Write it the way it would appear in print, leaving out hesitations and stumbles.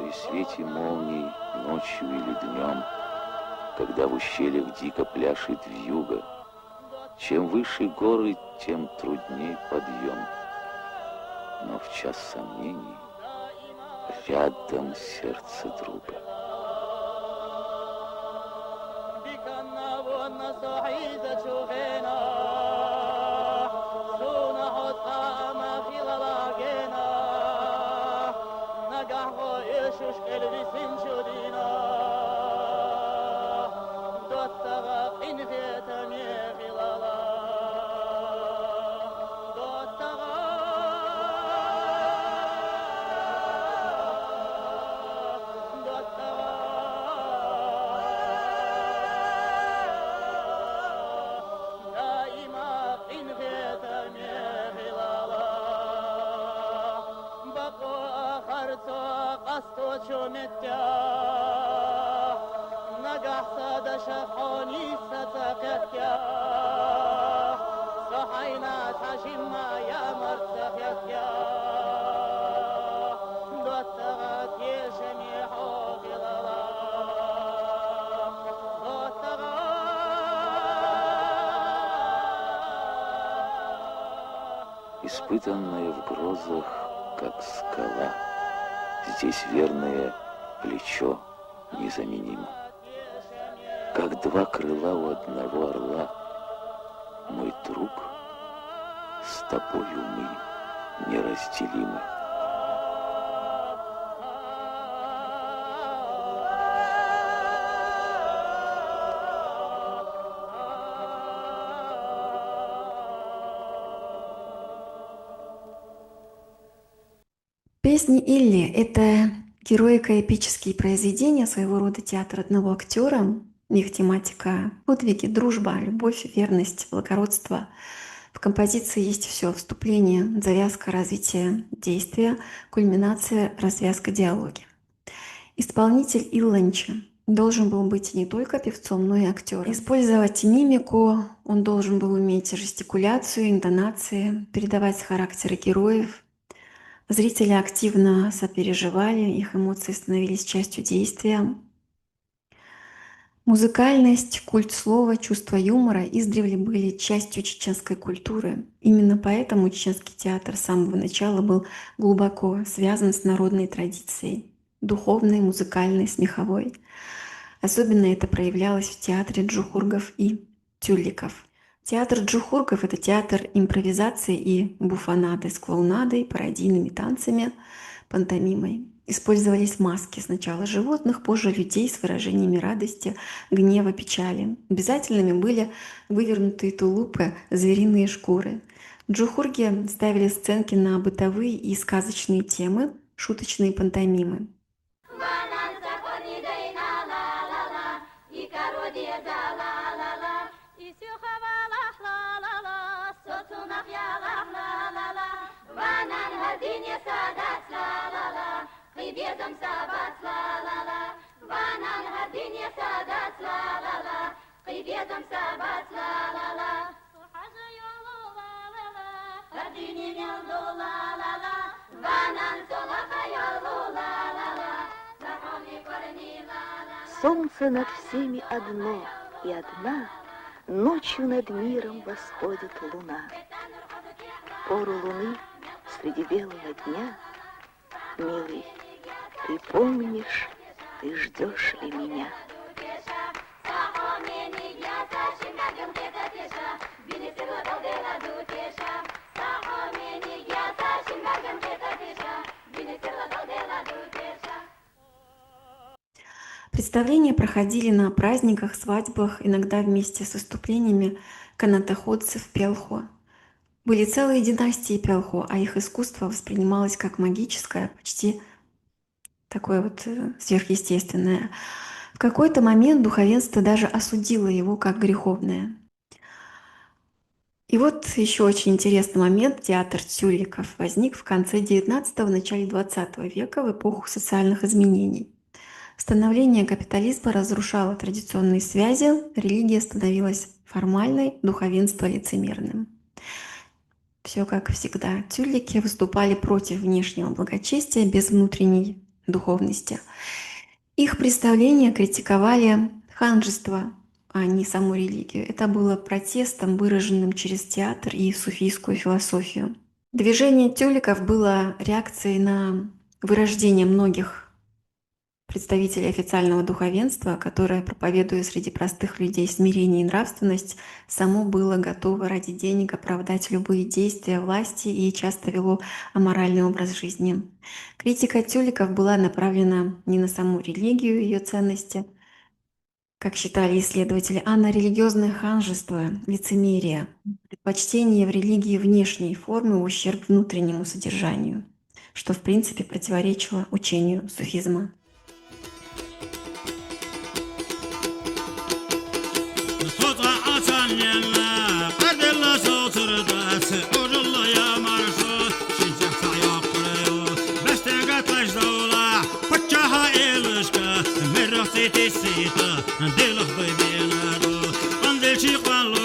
При свете молний, ночью или днем, когда в ущельях дико пляшет вьюга, чем выше горы, тем трудней подъем. Но в час сомнений рядом сердце друга. Испытанная в грозах, как скала, здесь верное плечо незаменимо. Как два крыла у одного орла, мой друг, с тобою мы неразделимы. Песни Илли — это героико-эпические произведения, своего рода театр одного актера. Их тематика — подвиги, дружба, любовь, верность, благородство. В композиции есть все: вступление, завязка, развитие действия, кульминация, развязка, диалоги. Исполнитель Илланча должен был быть не только певцом, но и актером. Использовать мимику, он должен был уметь жестикуляцию, интонации, передавать характеры героев. Зрители активно сопереживали, их эмоции становились частью действия. Музыкальность, культ слова, чувство юмора издревле были частью чеченской культуры. Именно поэтому чеченский театр с самого начала был глубоко связан с народной традицией — духовной, музыкальной, смеховой. Особенно это проявлялось в театре джухургов и тюликов. Театр джухургов — это театр импровизации и буфонады с клоунадой, пародийными танцами, пантомимой. Использовались маски: сначала животных, позже людей с выражениями радости, гнева, печали. Обязательными были вывернутые тулупы, звериные шкуры. Джухурги ставили сценки на бытовые и сказочные темы, шуточные пантомимы. Солнце над всеми одно, и одна ночью над миром восходит луна. Пору луны среди белого дня, милый, ты помнишь, ты ждешь ли меня? Представления проходили на праздниках, свадьбах, иногда вместе с выступлениями канатоходцев Пелхо. Были целые династии Пелхо, а их искусство воспринималось как магическое, почти такое вот сверхъестественное. В какой-то момент духовенство даже осудило его как греховное. И вот еще очень интересный момент. Театр тюликов возник в конце XIX – начале XX века, в эпоху социальных изменений. Становление капитализма разрушало традиционные связи, религия становилась формальной, духовенство лицемерным. Все как всегда. Тюлики выступали против внешнего благочестия без внутренней духовности. Их представления критиковали ханжество, а не саму религию. Это было протестом, выраженным через театр и суфийскую философию. Движение тюликов было реакцией на вырождение многих представителей официального духовенства, которое, проповедуя среди простых людей смирение и нравственность, само было готово ради денег оправдать любые действия власти и часто вело аморальный образ жизни. Критика тюликов была направлена не на саму религию и ее ценности, как считали исследователи, а на религиозное ханжество, лицемерие, предпочтение в религии внешней формы в ущерб внутреннему содержанию, что в принципе противоречило учению суфизма. Dil